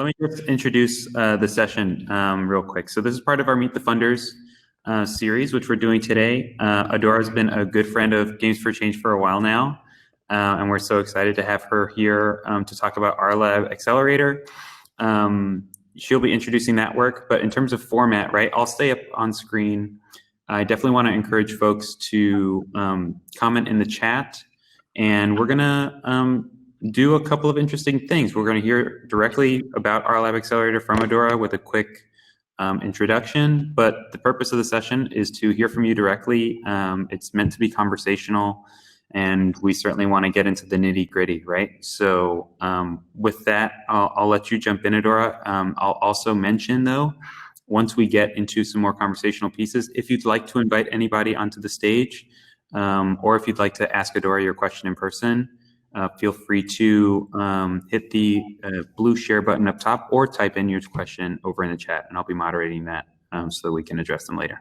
let me just introduce the session real quick. So this is part of our Meet the Funders series, which we're doing today. Adaora has been a good friend of Games for Change for a while now, and we're so excited to have her here to talk about RLab Accelerator. She'll be introducing that work, but in terms of format, right, I'll stay up on screen. I definitely want to encourage folks to comment in the chat, and we're gonna do a couple of interesting things. We're gonna hear directly about RLab Accelerator from Adaora with a quick introduction, but the purpose of the session is to hear from you directly. It's meant to be conversational, and we certainly want to get into the nitty gritty, right? So with that, I'll let you jump in, Adaora. I'll also mention though, once we get into some more conversational pieces, if you'd like to invite anybody onto the stage, or if you'd like to ask Adaora your question in person, feel free to hit the blue share button up top or type in your question over in the chat, and I'll be moderating that so that we can address them later.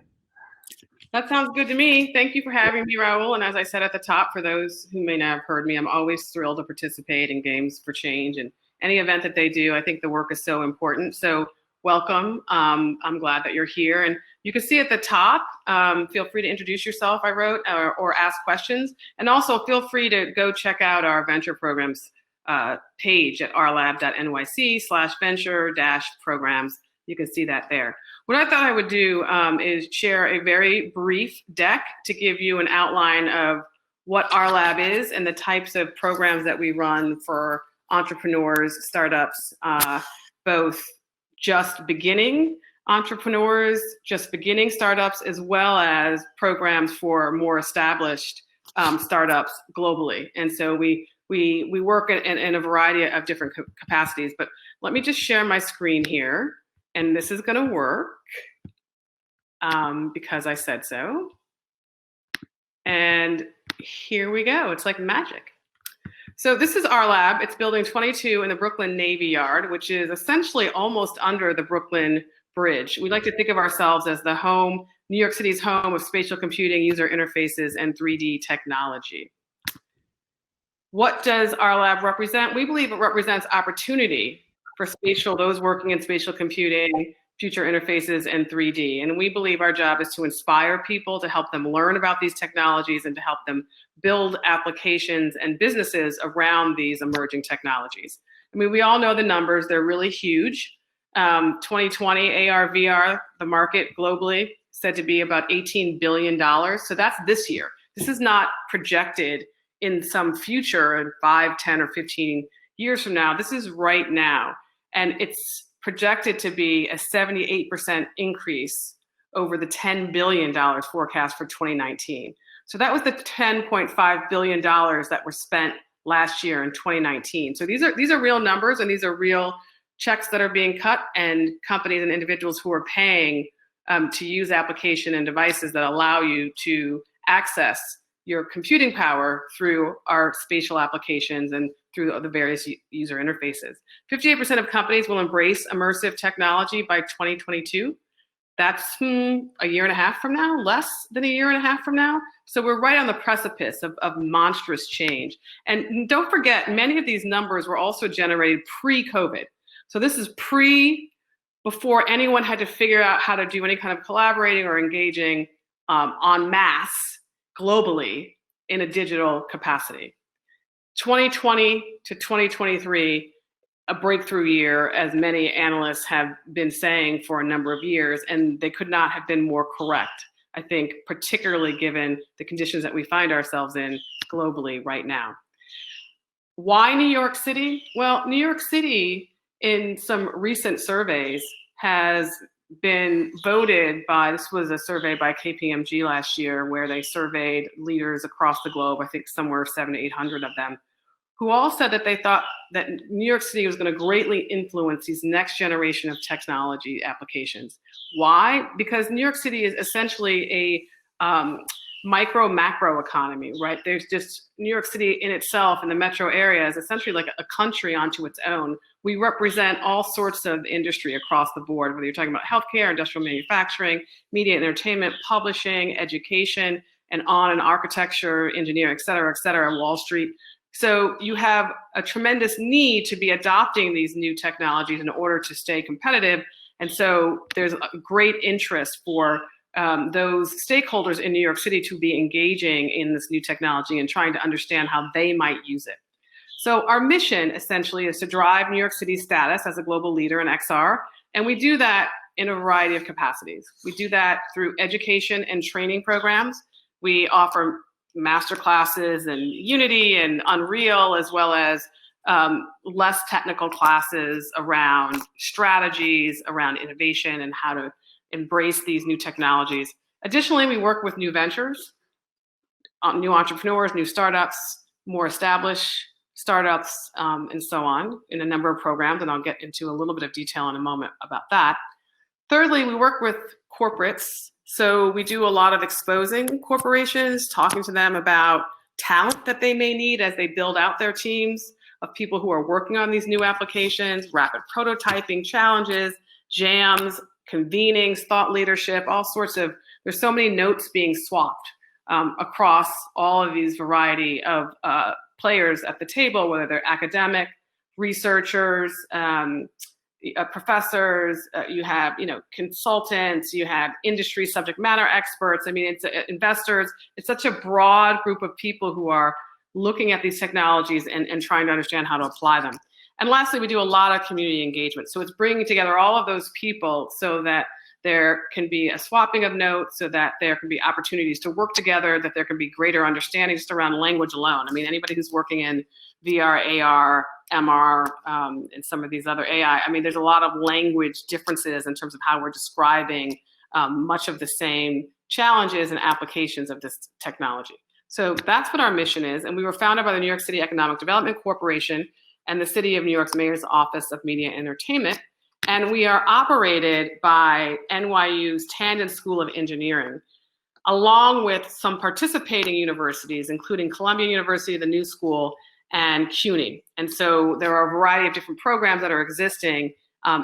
That sounds good to me. Thank you for having me, Raul. And as I said at the top, for those who may not have heard me, I'm always thrilled to participate in Games for Change and any event that they do. I think the work is so important. So welcome. I'm glad that you're here. And you can see at the top, feel free to introduce yourself, I wrote, or ask questions. And also feel free to go check out our venture programs page at rlab.nyc/venture-programs. You can see that there. What I thought I would do is share a very brief deck to give you an outline of what RLab is and the types of programs that we run for entrepreneurs, startups, both just beginning entrepreneurs, just beginning startups, as well as programs for more established startups globally. And so we work in a variety of different capacities. But let me just share my screen here. And this is going to work because I said so. And here we go. It's like magic. So this is our lab. It's building 22 in the Brooklyn Navy Yard, which is essentially almost under the Brooklyn Bridge. We like to think of ourselves as the home, New York City's home of spatial computing, user interfaces, and 3D technology. What does our lab represent? We believe it represents opportunity for spatial, those working in spatial computing, future interfaces, and 3D. And we believe our job is to inspire people, to help them learn about these technologies, and to help them build applications and businesses around these emerging technologies. I mean, we all know the numbers, they're really huge. 2020 AR, VR, the market globally said to be about $18 billion. So that's this year. This is not projected in some future in 5, 10, or 15 years from now. This is right now. And it's projected to be a 78% increase over the $10 billion forecast for 2019. So that was the $10.5 billion that were spent last year in 2019. So these are real numbers, and these are real checks that are being cut, and companies and individuals who are paying to use application and devices that allow you to access your computing power through our spatial applications and through the various user interfaces. 58% of companies will embrace immersive technology by 2022. That's a year and a half from now, less than a year and a half from now. So we're right on the precipice of monstrous change. And don't forget, many of these numbers were also generated pre-COVID. So this is before anyone had to figure out how to do any kind of collaborating or engaging en masse globally in a digital capacity. 2020 to 2023, a breakthrough year, as many analysts have been saying for a number of years, and they could not have been more correct, I think, particularly given the conditions that we find ourselves in globally right now. Why New York City? Well, New York City, in some recent surveys, has been voted by, this was a survey by KPMG last year, where they surveyed leaders across the globe, I think somewhere 700 to 800 of them, who all said that they thought that New York City was going to greatly influence these next generation of technology applications. Why? Because New York City is essentially a micro macro economy, right? There's just New York City in itself, and the metro area is essentially like a country onto its own. We represent all sorts of industry across the board, whether you're talking about healthcare, industrial manufacturing, media and entertainment, publishing, education, and architecture, engineering, et cetera, Wall Street. So you have a tremendous need to be adopting these new technologies in order to stay competitive. And so there's a great interest for those stakeholders in New York City to be engaging in this new technology and trying to understand how they might use it. So our mission essentially is to drive New York City's status as a global leader in XR. And we do that in a variety of capacities. We do that through education and training programs. We offer master classes in Unity and Unreal, as well as less technical classes around strategies, around innovation, and how to embrace these new technologies. Additionally, we work with new ventures, new entrepreneurs, new startups, more established startups, and so on in a number of programs, and I'll get into a little bit of detail in a moment about that. Thirdly, we work with corporates. So we do a lot of exposing corporations, talking to them about talent that they may need as they build out their teams of people who are working on these new applications, rapid prototyping challenges, jams, convenings, thought leadership, all sorts of, there's so many notes being swapped across all of these variety of players at the table, whether they're academic, researchers, professors, you have consultants, you have industry subject matter experts. I mean, it's investors. It's such a broad group of people who are looking at these technologies and trying to understand how to apply them. And lastly, we do a lot of community engagement. So it's bringing together all of those people so that there can be a swapping of notes, so that there can be opportunities to work together, that there can be greater understanding just around language alone. I mean, anybody who's working in VR, AR, MR, and some of these other AI, I mean, there's a lot of language differences in terms of how we're describing much of the same challenges and applications of this technology. So that's what our mission is. And we were founded by the New York City Economic Development Corporation and the City of New York's Mayor's Office of Media and Entertainment. And we are operated by NYU's Tandon School of Engineering, along with some participating universities, including Columbia University, the New School, and CUNY. And so there are a variety of different programs that are existing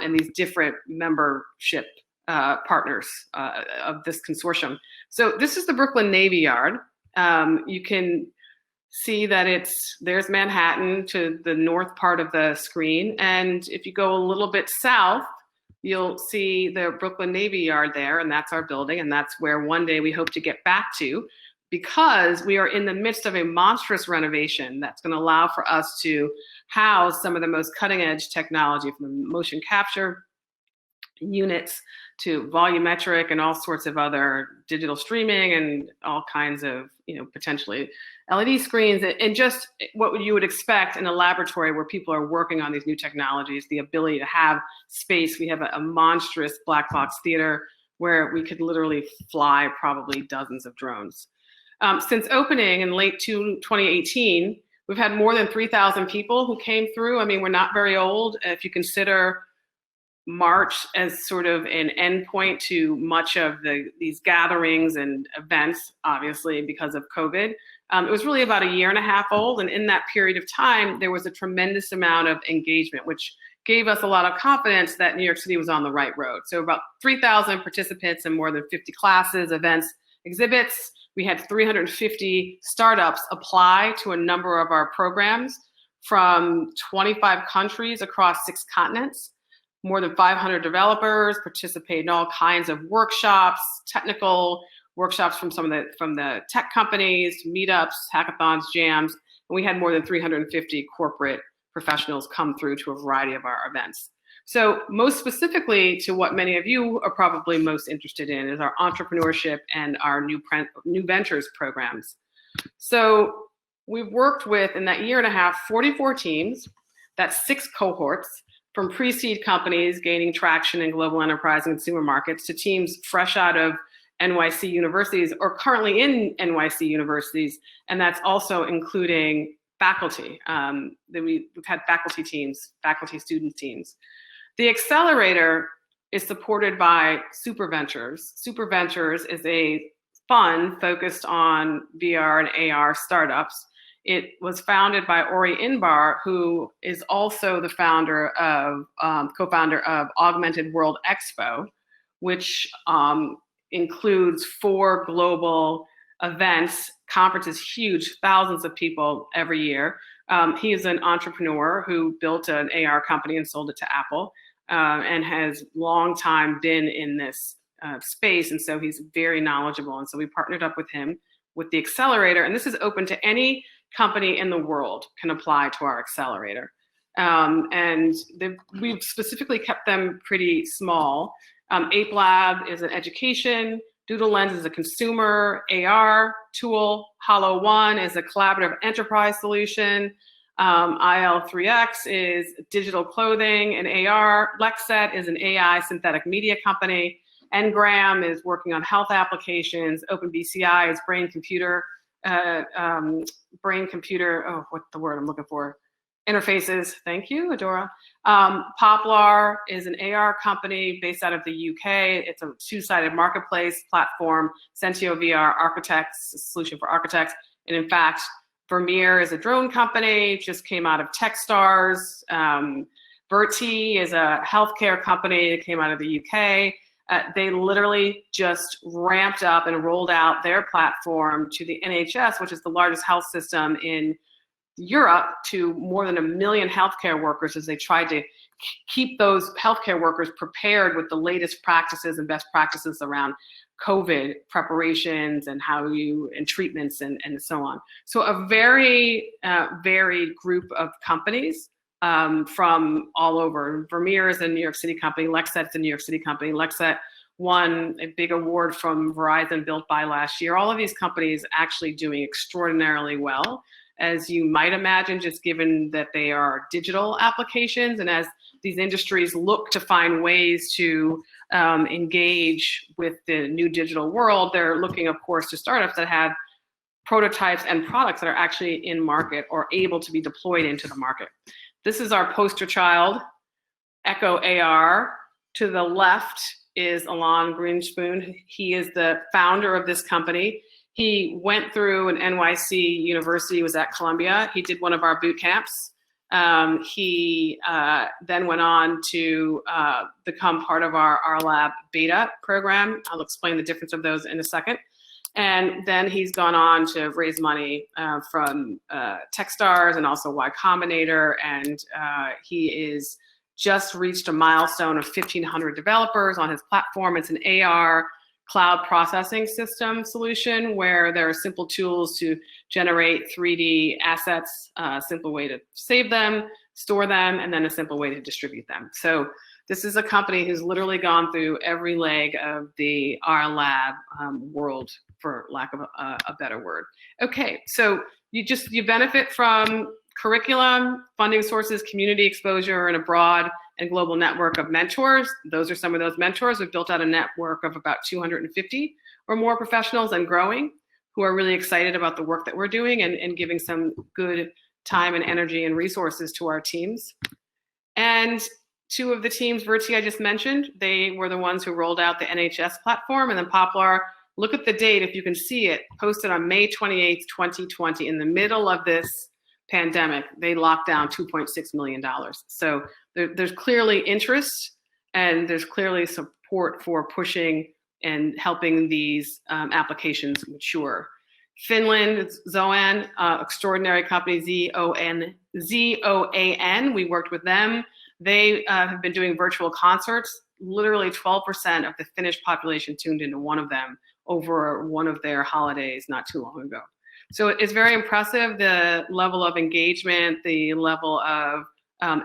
in these different membership partners of this consortium. So this is the Brooklyn Navy Yard. You can see that there's Manhattan to the north part of the screen. And if you go a little bit south, you'll see the Brooklyn Navy Yard there, and that's our building. And that's where one day we hope to get back to, because we are in the midst of a monstrous renovation that's going to allow for us to house some of the most cutting edge technology, from motion capture units to volumetric and all sorts of other digital streaming and all kinds of, potentially LED screens, and just what you would expect in a laboratory where people are working on these new technologies, the ability to have space. We have a monstrous black box theater where we could literally fly probably dozens of drones. Since opening in late 2018, we've had more than 3,000 people who came through. I mean, we're not very old. If you consider March as sort of an endpoint to much of these gatherings and events, obviously because of COVID. It was really about a year and a half old. And in that period of time, there was a tremendous amount of engagement, which gave us a lot of confidence that New York City was on the right road. So about 3,000 participants in more than 50 classes, events, exhibits. We had 350 startups apply to a number of our programs from 25 countries across 6 continents. More than 500 developers participate in all kinds of workshops, technical workshops from the tech companies, meetups, hackathons, jams, and we had more than 350 corporate professionals come through to a variety of our events. So most specifically to what many of you are probably most interested in is our entrepreneurship and our new ventures programs. So we've worked with, in that year and a half, 44 teams. That's 6 cohorts, from pre-seed companies gaining traction in global enterprise and consumer markets to teams fresh out of NYC universities or currently in NYC universities, and that's also including faculty. We've had faculty teams, faculty student teams. The accelerator is supported by Super Ventures. Super Ventures is a fund focused on VR and AR startups. It was founded by Ori Inbar, who is also the co-founder of Augmented World Expo, which includes 4 global events, conferences, huge, thousands of people every year. He is an entrepreneur who built an AR company and sold it to Apple, and has long time been in this space. And so he's very knowledgeable. And so we partnered up with him with the accelerator. And this is open to any company in the world can apply to our accelerator. And we've specifically kept them pretty small. Ape Lab is an education, Doodle Lens is a consumer AR tool, Hollow One is a collaborative enterprise solution, IL3X is digital clothing and AR, Lexet is an AI synthetic media company, Ngram is working on health applications, OpenBCI is brain-computer, what's the word I'm looking for? Interfaces, thank you, Adaora. Poplar is an AR company based out of the UK. It's a two-sided marketplace platform. Sentio VR Architects, a solution for architects. And in fact, Vermeer is a drone company, just came out of Techstars. Verti is a healthcare company that came out of the UK. They literally just ramped up and rolled out their platform to the NHS, which is the largest health system in Europe, to more than 1 million healthcare workers as they tried to keep those healthcare workers prepared with the latest practices and best practices around COVID preparations and and treatments and so on. So a very varied group of companies from all over. Vermeer is a New York City company. Lexet's a New York City company. Lexet won a big award from Verizon Built By last year. All of these companies actually doing extraordinarily well, as you might imagine, just given that they are digital applications. And as these industries look to find ways to engage with the new digital world, they're looking, of course, to startups that have prototypes and products that are actually in market or able to be deployed into the market. This is our poster child, Echo AR. To the left is Alon Greenspoon. He is the founder of this company. He went through an NYC university, was at Columbia. He did one of our boot camps. He then went on to become part of our RLab beta program. I'll explain the difference of those in a second. And then he's gone on to raise money from Techstars and also Y Combinator. And he is just reached a milestone of 1,500 developers on his platform. It's an AR cloud processing system solution where there are simple tools to generate 3D assets, a simple way to save them, store them, and then a simple way to distribute them. So this is a company who's literally gone through every leg of the RLab world, for lack of a better word. Okay, so you benefit from curriculum, funding sources, community exposure, and a broad and global network of mentors. Those are some of those mentors. We've built out a network of about 250 or more professionals and growing, who are really excited about the work that we're doing and giving some good time and energy and resources to our teams. And two of the teams, Verti I just mentioned, they were the ones who rolled out the NHS platform. And then Poplar, look at the date, if you can see it, posted on May 28th, 2020, in the middle of this pandemic, they locked down $2.6 million. So there's clearly interest and there's clearly support for pushing and helping these applications mature. Finland, Zoan, extraordinary company, Z-O-A-N. We worked with them. They have been doing virtual concerts. Literally 12% of the Finnish population tuned into one of them over one of their holidays not too long ago. So it's very impressive, the level of engagement, the level of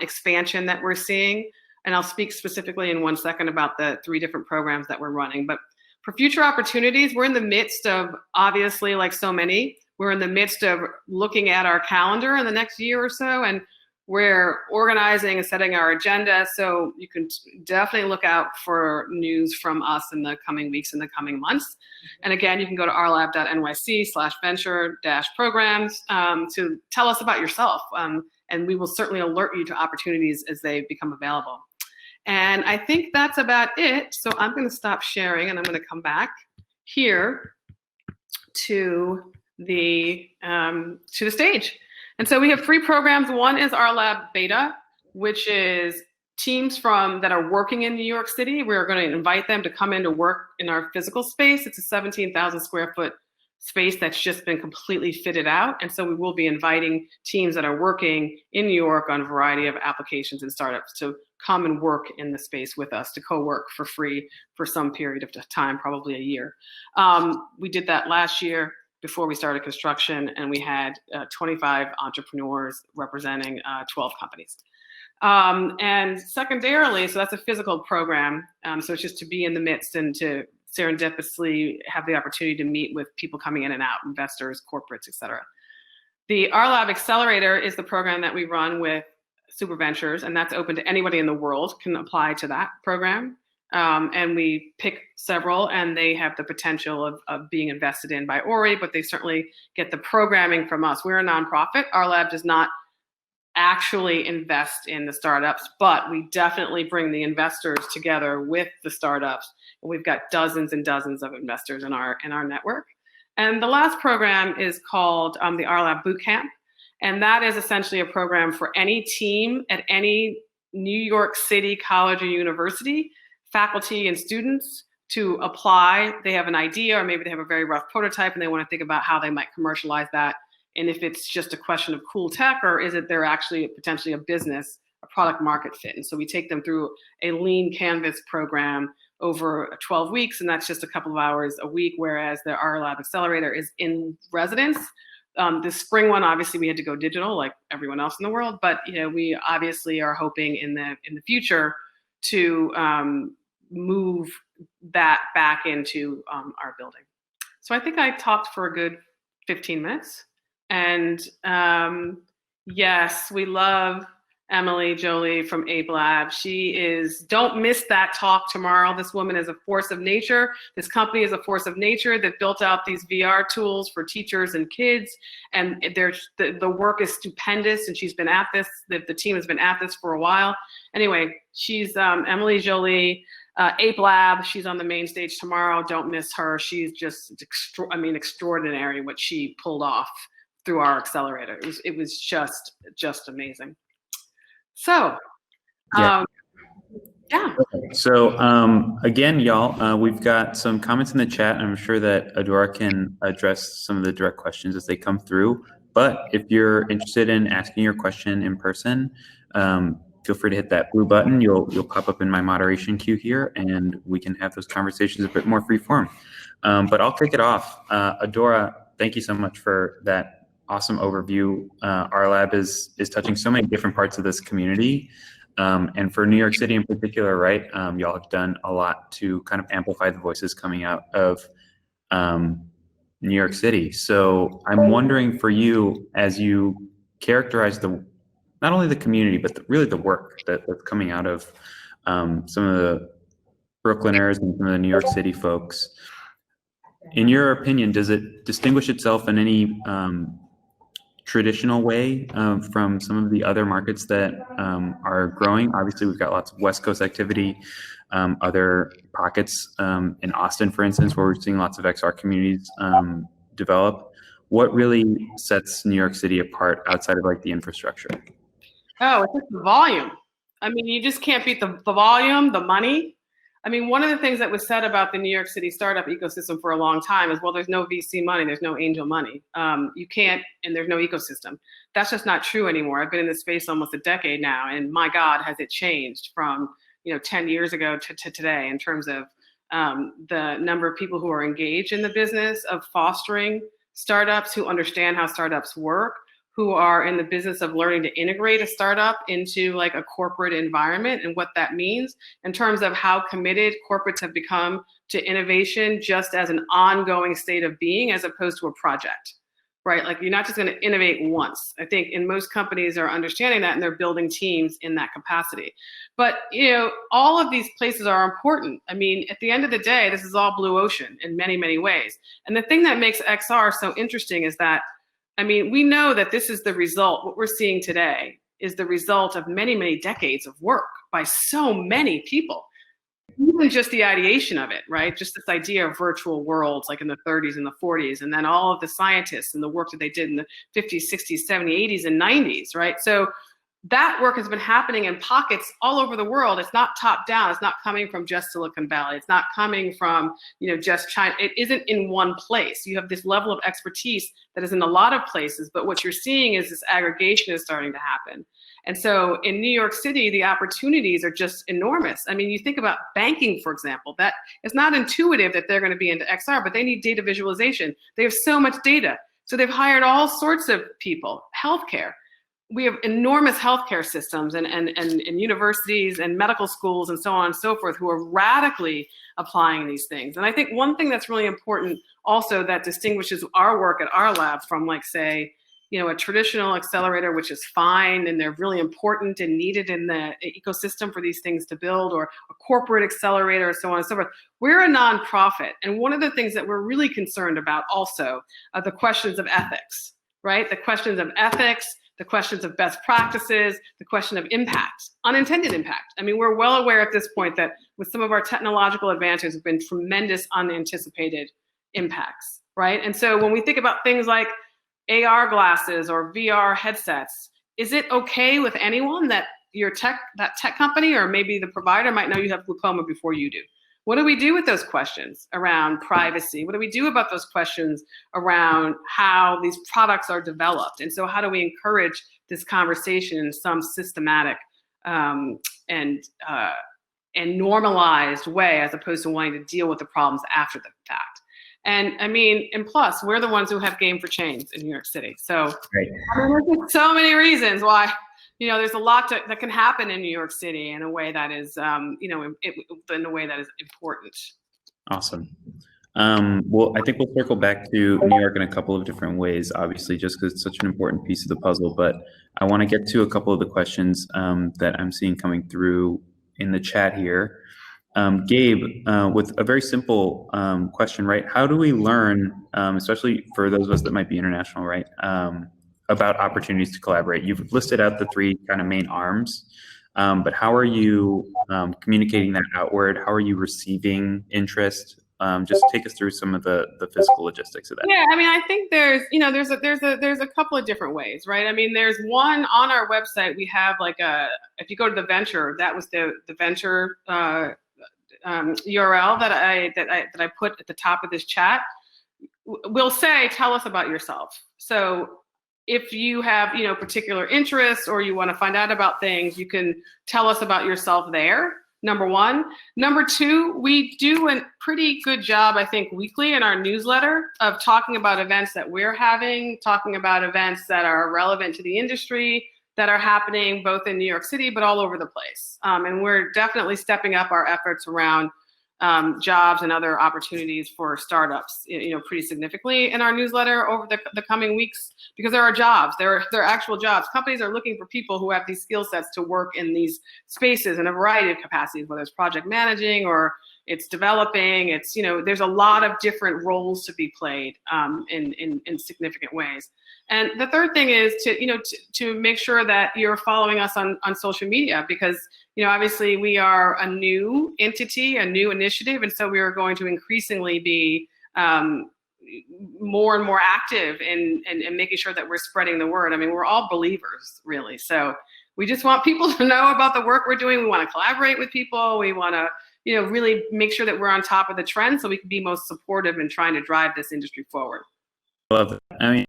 expansion that we're seeing. And I'll speak specifically in 1 second about the 3 different programs that we're running. But for future opportunities, we're in the midst of, obviously, like so many, we're in the midst of looking at our calendar in the next year or so, and we're organizing and setting our agenda. So you can definitely look out for news from us in the coming weeks and the coming months. And again, you can go to rlab.nyc/venture-programs to tell us about yourself. And we will certainly alert you to opportunities as they become available. And I think that's about it. So I'm going to stop sharing and I'm going to come back here to the stage. And so we have 3 programs. One is RLab Beta, which is teams that are working in New York City. We're going to invite them to come in to work in our physical space. It's a 17,000 square foot space that's just been completely fitted out. And so we will be inviting teams that are working in New York on a variety of applications and startups to come and work in the space with us, to co-work for free for some period of time, probably a year. We did that last year before we started construction, and we had 25 entrepreneurs representing 12 companies. And secondarily, so that's a physical program. So it's just to be in the midst and to serendipitously have the opportunity to meet with people coming in and out, investors, corporates, et cetera. The RLab Accelerator is the program that we run with Super Ventures, and that's open to anybody in the world can apply to that program. And we pick several, and they have the potential of being invested in by Ori, but they certainly get the programming from us. We're a nonprofit. RLab does not actually invest in the startups, but we definitely bring the investors together with the startups. We've got dozens and dozens of investors in our network. And the last program is called the RLab Bootcamp. And that is essentially a program for any team at any New York City college or university, faculty and students, to apply. They have an idea, or maybe they have a very rough prototype and they want to think about how they might commercialize that. And if it's just a question of cool tech, or is it they're actually potentially a business, a product market fit. And so we take them through a lean canvas program over 12 weeks, and that's just a couple of hours a week, whereas the RLab Accelerator is in residence. The spring one, obviously, we had to go digital like everyone else in the world, but we obviously are hoping in the future to move that back into our building. So I think I talked for a good 15 minutes. And yes, we love Emily Jolie from RLab. She is, don't miss that talk tomorrow. This woman is a force of nature. This company is a force of nature that built out these VR tools for teachers and kids. And the work is stupendous. And she's been at this, the team has been at this for a while. Anyway, she's Emily Jolie, RLab. She's on the main stage tomorrow. Don't miss her. She's just, extraordinary what she pulled off through our accelerator. It was just amazing. So, Yeah. Yeah. So again, y'all, we've got some comments in the chat. I'm sure that Adaora can address some of the direct questions as they come through. But if you're interested in asking your question in person, feel free to hit that blue button. You'll pop up in my moderation queue here, and we can have those conversations a bit more free form. But I'll kick it off. Adaora, thank you so much for that awesome overview. RLab is touching so many different parts of this community. And for New York City in particular, right, y'all have done a lot to kind of amplify the voices coming out of New York City. So I'm wondering for you, as you characterize not only the community, but really the work that's coming out of some of the Brooklyners and some of the New York City folks, in your opinion, does it distinguish itself in any traditional way from some of the other markets that are growing? Obviously, we've got lots of West Coast activity, other pockets in Austin, for instance, where we're seeing lots of XR communities develop. What really sets New York City apart outside of like the infrastructure? Oh, it's just the volume. I mean, you just can't beat the volume, the money. I mean, one of the things that was said about the New York City startup ecosystem for a long time is, well, there's no VC money, there's no angel money. You can't, and there's no ecosystem. That's just not true anymore. I've been in this space almost a decade now, and my God, has it changed from 10 years ago to today in terms of the number of people who are engaged in the business of fostering startups, who understand how startups work, who are in the business of learning to integrate a startup into like a corporate environment and what that means in terms of how committed corporates have become to innovation just as an ongoing state of being as opposed to a project, right? Like you're not just going to innovate once. I think in most companies are understanding that and they're building teams in that capacity. But, all of these places are important. I mean, at the end of the day, this is all blue ocean in many, many ways. And the thing that makes XR so interesting is that, I mean, we know that this is the result. What we're seeing today is the result of many, many decades of work by so many people, even just the ideation of it, right? Just this idea of virtual worlds, like in the 30s and the 40s, and then all of the scientists and the work that they did in the 50s, 60s, 70s, 80s, and 90s, right? So that work has been happening in pockets all over the world. It's not top down. It's not coming from just Silicon Valley. It's not coming from, just China. It isn't in one place. You have this level of expertise that is in a lot of places, but what you're seeing is this aggregation is starting to happen. And so in New York City, the opportunities are just enormous. I mean, you think about banking, for example, that it's not intuitive that they're going to be into XR, but they need data visualization. They have so much data. So they've hired all sorts of people. Healthcare. We have enormous healthcare systems and universities and medical schools and so on and so forth who are radically applying these things. And I think one thing that's really important also that distinguishes our work at our lab from, like, say, a traditional accelerator, which is fine and they're really important and needed in the ecosystem for these things to build, or a corporate accelerator, so on and so forth. We're a nonprofit. And one of the things that we're really concerned about also are the questions of ethics, right? The questions of ethics, the questions of best practices, the question of impact, unintended impact. I mean, we're well aware at this point that with some of our technological advances have been tremendous unanticipated impacts, right? And so when we think about things like AR glasses or VR headsets, is it okay with anyone that that tech company or maybe the provider might know you have glaucoma before you do? What do we do with those questions around privacy? What do we do about those questions around how these products are developed? And so how do we encourage this conversation in some systematic and normalized way, as opposed to wanting to deal with the problems after the fact? And I mean, and plus, we're the ones who have game for change in New York City. So Right. I mean, there's so many reasons why, there's a lot that can happen in New York City in a way that is, in a way that is important. Awesome. Well, I think we'll circle back to New York in a couple of different ways, obviously, just because it's such an important piece of the puzzle. But I want to get to a couple of the questions that I'm seeing coming through in the chat here. Gabe, with a very simple question, right? How do we learn, especially for those of us that might be international, right, about opportunities to collaborate? You've listed out the three kind of main arms, but how are you communicating that outward? How are you receiving interest? Just take us through some of the physical logistics of that. Yeah, I mean, I think there's a couple of different ways, right? I mean, there's one on our website. We have if you go to the venture, that was the venture URL that I put at the top of this chat. We'll say, tell us about yourself. So if you have, particular interests or you want to find out about things, you can tell us about yourself there. Number one. Number two, we do a pretty good job, I think, weekly in our newsletter of talking about events that we're having, talking about events that are relevant to the industry, that are happening both in New York City, but all over the place. And we're definitely stepping up our efforts around jobs and other opportunities for startups, pretty significantly in our newsletter over the coming weeks, because there are jobs, there are actual jobs. Companies are looking for people who have these skill sets to work in these spaces in a variety of capacities, whether it's project managing or it's developing. It's, there's a lot of different roles to be played in significant ways. And the third thing is to make sure that you're following us on social media, because obviously we are a new entity, a new initiative, and so we are going to increasingly be more and more active in making sure that we're spreading the word. I mean, we're all believers, really. So we just want people to know about the work we're doing. We want to collaborate with people. We want to really make sure that we're on top of the trend so we can be most supportive in trying to drive this industry forward. I love that. I mean,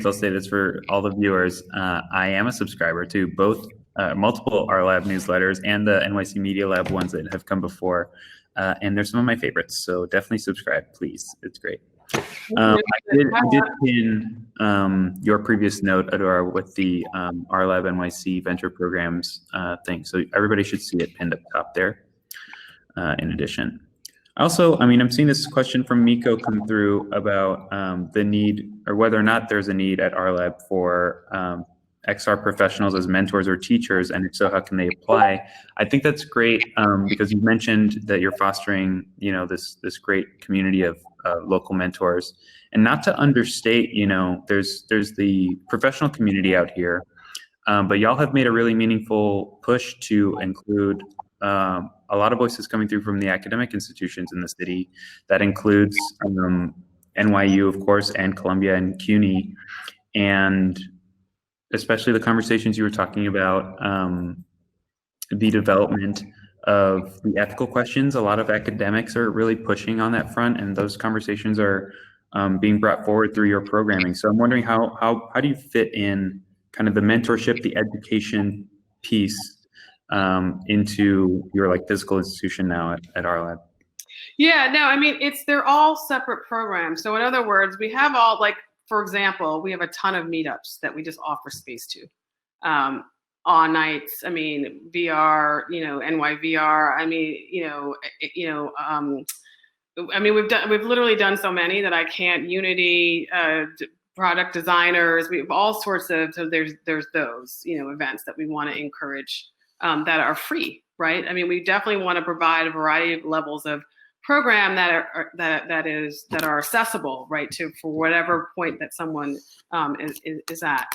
I'll say this for all the viewers. I am a subscriber to both multiple RLab newsletters and the NYC Media Lab ones that have come before. And they're some of my favorites. So definitely subscribe, please. It's great. I did pin your previous note, Adaora, with the RLab NYC Venture Programs thing. So everybody should see it pinned up top there in addition. Also, I mean, I'm seeing this question from Miko come through about the need, or whether or not there's a need at RLab for XR professionals as mentors or teachers, and if so, how can they apply? I think that's great because you mentioned that you're fostering, this great community of local mentors, and not to understate, there's the professional community out here, but y'all have made a really meaningful push to include a lot of voices coming through from the academic institutions in the city. That includes NYU, of course, and Columbia and CUNY. And especially the conversations you were talking about, the development of the ethical questions. A lot of academics are really pushing on that front, and those conversations are being brought forward through your programming. So I'm wondering how do you fit in kind of the mentorship, the education piece into your like physical institution now at RLab? Yeah, no, I mean, they're all separate programs. So in other words, we have all, like, for example, we have a ton of meetups that we just offer space to. On nights, I mean, VR, NYVR, I mean, we've literally done so many that I can't. Unity, product designers, we have all sorts of, so there's those, events that we want to encourage that are free, right? I mean, we definitely want to provide a variety of levels of program that are accessible, right, for whatever point that someone is at.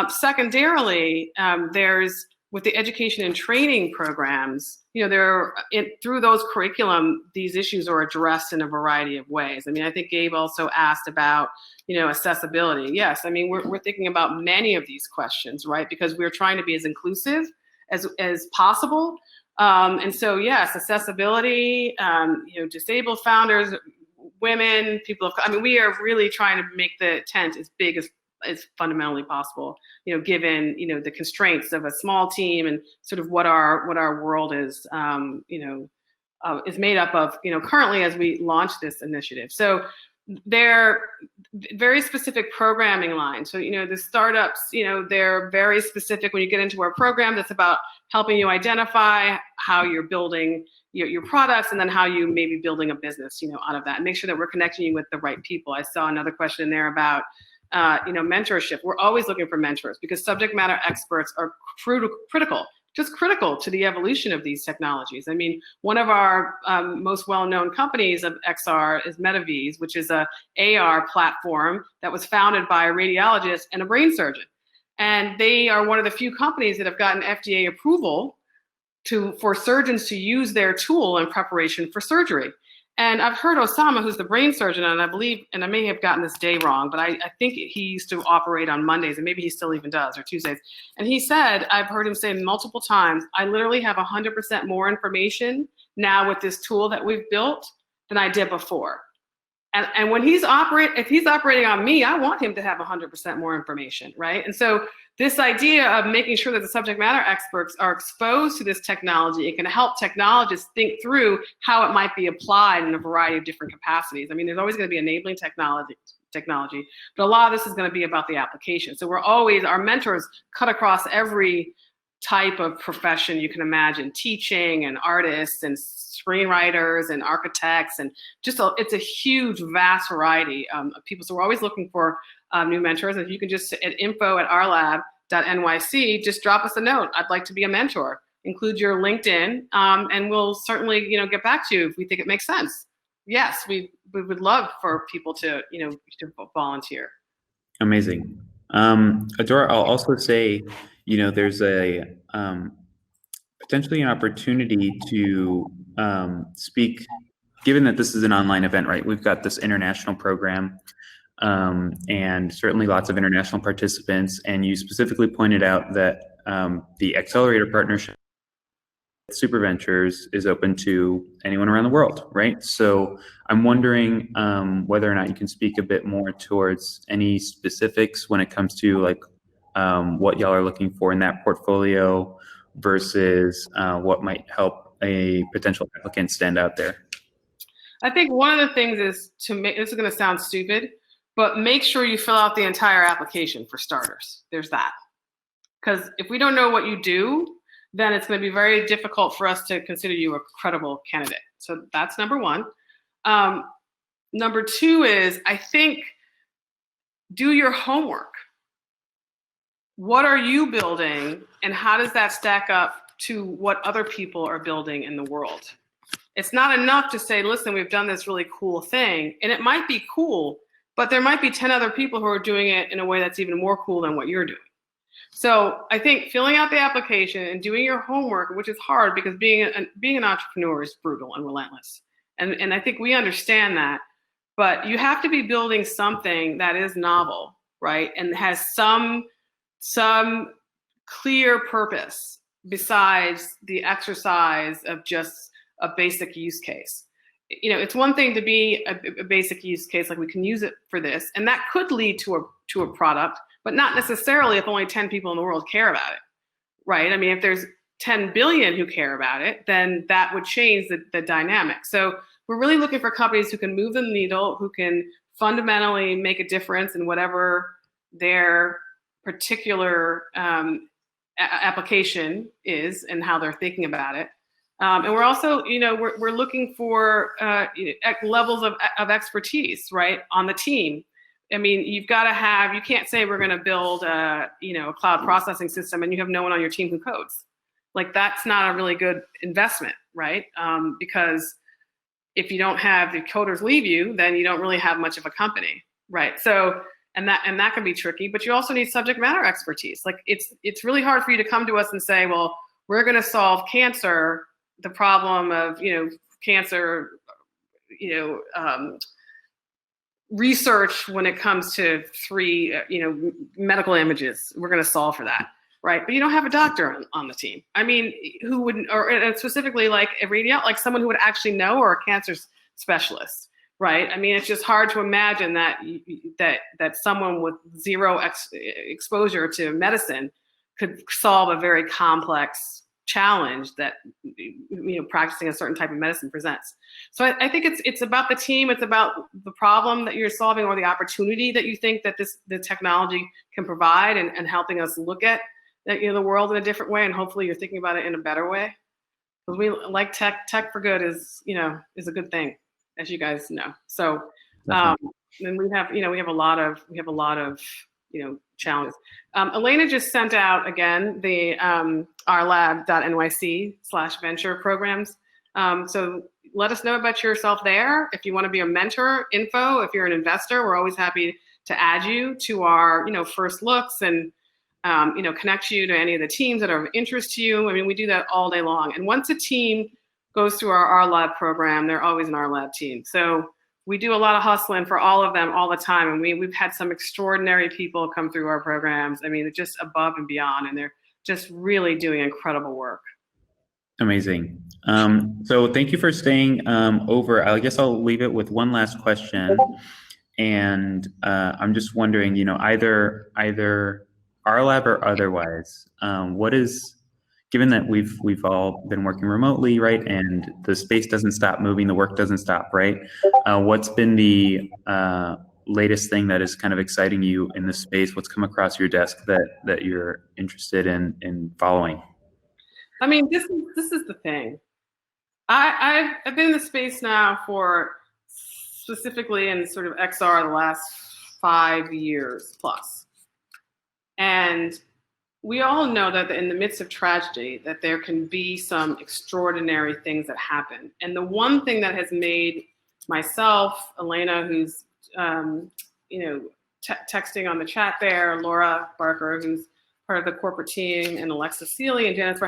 Secondarily, there's, with the education and training programs, through those curriculum, these issues are addressed in a variety of ways. I mean, I think Gabe also asked about, accessibility. Yes, I mean, we're thinking about many of these questions, right? Because we're trying to be as inclusive as possible. And so, yes, accessibility, disabled founders, women, we are really trying to make the tent as big as fundamentally possible, given, the constraints of a small team and sort of what our world is made up of, currently as we launch this initiative. So they're very specific programming lines. So, the startups, they're very specific. When you get into our program, that's about helping you identify how you're building your products, and then how you may be building a business, out of that, and make sure that we're connecting you with the right people. I saw another question in there about mentorship. We're always looking for mentors, because subject matter experts are critical to the evolution of these technologies. I mean, one of our most well-known companies of XR is MetaVise, which is a AR platform that was founded by a radiologist and a brain surgeon. And they are one of the few companies that have gotten FDA approval for surgeons to use their tool in preparation for surgery. And I've heard Osama, who's the brain surgeon, and I believe, and I may have gotten this day wrong, but I think he used to operate on Mondays, and maybe he still even does, or Tuesdays. And he said, I've heard him say multiple times, I literally have 100% more information now with this tool that we've built than I did before. And when if he's operating on me, I want him to have 100% more information, right? And so this idea of making sure that the subject matter experts are exposed to this technology, it can help technologists think through how it might be applied in a variety of different capacities. I mean, there's always going to be enabling technology, but a lot of this is going to be about the application. So our mentors cut across every type of profession you can imagine, teaching and artists and screenwriters and architects, and it's a huge, vast variety of people. So we're always looking for new mentors. And if you can just at info@rlab.nyc, just drop us a note. I'd like to be a mentor. Include your LinkedIn, and we'll certainly, get back to you if we think it makes sense. Yes, we would love for people to volunteer. Amazing. Adaora, I'll also say, there's a potentially an opportunity to speak, given that this is an online event, right? We've got this international program, and certainly lots of international participants. And you specifically pointed out that the Accelerator partnership with SuperVentures is open to anyone around the world, right? So I'm wondering whether or not you can speak a bit more towards any specifics when it comes to like what y'all are looking for in that portfolio versus what might help a potential applicant stand out there. I think one of the things is this is going to sound stupid, but make sure you fill out the entire application for starters. There's that. Because if we don't know what you do, then it's going to be very difficult for us to consider you a credible candidate. So that's number one. Number two is, I think, do your homework. What are you building, and how does that stack up to what other people are building in the world? It's not enough to say, listen, we've done this really cool thing, and it might be cool, but there might be 10 other people who are doing it in a way that's even more cool than what you're doing. So I think filling out the application and doing your homework, which is hard because being an entrepreneur is brutal and relentless. And I think we understand that, but you have to be building something that is novel, right? And has some some clear purpose besides the exercise of just a basic use case. It's one thing to be a basic use case, like we can use it for this, and that could lead to a product, but not necessarily if only 10 people in the world care about it, right? I mean, if there's 10 billion who care about it, then that would change the dynamic. So we're really looking for companies who can move the needle, who can fundamentally make a difference in whatever their particular application is and how they're thinking about it. And we're also, we're looking for levels of expertise, right, on the team. I mean, you can't say we're going to build a cloud processing system and you have no one on your team who codes. Like, that's not a really good investment, right? Because if you don't have the coders leave you, then you don't really have much of a company, right? So, and that can be tricky, but you also need subject matter expertise. Like, it's really hard for you to come to us and say, well, we're going to solve cancer, the problem of, cancer, research when it comes to medical images. We're going to solve for that, right? But you don't have a doctor on the team. I mean, who would, or specifically like a radiologist, like someone who would actually know, or a cancer specialist, right? I mean, it's just hard to imagine that someone with zero exposure to medicine could solve a very complex challenge that practicing a certain type of medicine presents. So I think it's about the team, it's about the problem that you're solving, or the opportunity that you think that the technology can provide, and helping us look at the world in a different way, and hopefully you're thinking about it in a better way. Because we like tech for good is a good thing, as you guys know. So and we have a lot of challenges. Elena just sent out again the rlab.nyc/venture programs. So let us know about yourself there. If you want to be a mentor, info. If you're an investor, we're always happy to add you to our first looks, and connect you to any of the teams that are of interest to you. I mean, we do that all day long. And once a team goes through our RLab program, they're always an RLab team. So we do a lot of hustling for all of them all the time. And we've had some extraordinary people come through our programs. I mean, just above and beyond, and they're just really doing incredible work. Amazing. So thank you for staying over. I guess I'll leave it with one last question. And I'm just wondering, either RLab or otherwise, given that we've all been working remotely, right, and the space doesn't stop moving, the work doesn't stop, right? What's been the latest thing that is kind of exciting you in this space? What's come across your desk that you're interested in following? I mean, this is the thing. I've been in the space now for, specifically in sort of XR, the last 5 years plus, and we all know that in the midst of tragedy, that there can be some extraordinary things that happen. And the one thing that has made myself, Elena, who's texting on the chat there, Laura Barker, who's part of the corporate team, and Alexa Seeley and Janice,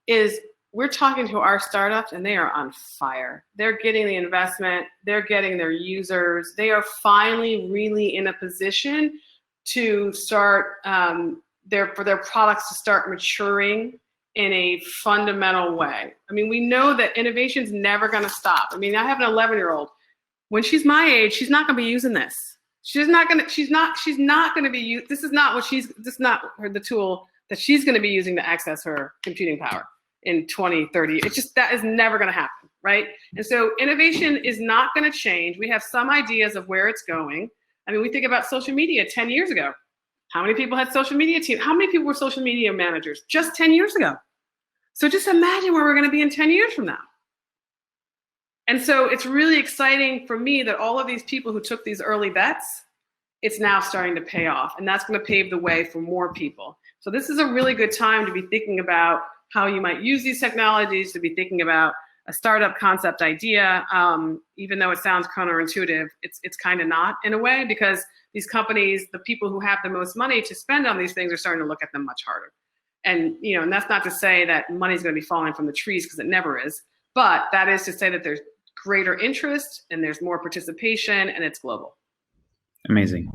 is we're talking to our startups and they are on fire. They're getting the investment, they're getting their users, they are finally really in a position to start for their products to start maturing in a fundamental way. I mean, we know that innovation's never going to stop. I mean, I have an 11-year-old. When she's my age, she's not going to be using this. This is not the tool that she's going to be using to access her computing power in 2030. That is never going to happen, right? And so innovation is not going to change. We have some ideas of where it's going. I mean, we think about social media 10 years ago. How many people had social media teams? How many people were social media managers just 10 years ago? So just imagine where we're going to be in 10 years from now. And so it's really exciting for me that all of these people who took these early bets, it's now starting to pay off. And that's going to pave the way for more people. So this is a really good time to be thinking about how you might use these technologies, to be thinking about a startup concept idea. Even though it sounds counterintuitive, it's kind of not in a way, because these companies, the people who have the most money to spend on these things, are starting to look at them much harder. And and that's not to say that money's going to be falling from the trees, because it never is. But that is to say that there's greater interest and there's more participation, and it's global. Amazing.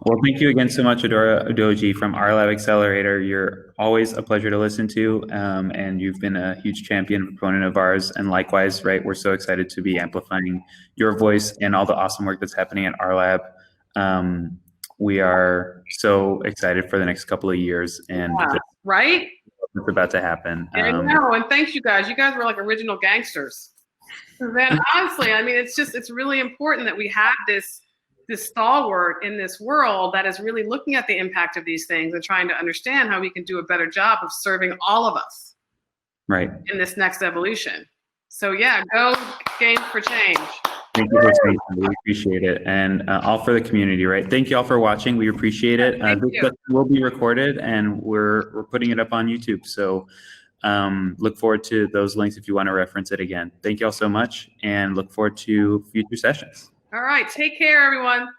Well, thank you again so much, Adaora Udoji from RLab Accelerator. You're always a pleasure to listen to, and you've been a huge champion proponent of ours. And likewise, right, we're so excited to be amplifying your voice and all the awesome work that's happening at RLab. We are so excited for the next couple of years, and right? What's about to happen. I know, and thanks you guys. You guys were like original gangsters. Then honestly, I mean, it's really important that we have this stalwart in this world that is really looking at the impact of these things and trying to understand how we can do a better job of serving all of us right in this next evolution. So yeah, go Games for Change. Thank you for saying that. We appreciate it. And all for the community, right? Thank you all for watching. We appreciate it. This session will be recorded and we're putting it up on YouTube. So look forward to those links if you want to reference it again. Thank you all so much and look forward to future sessions. All right. Take care, everyone.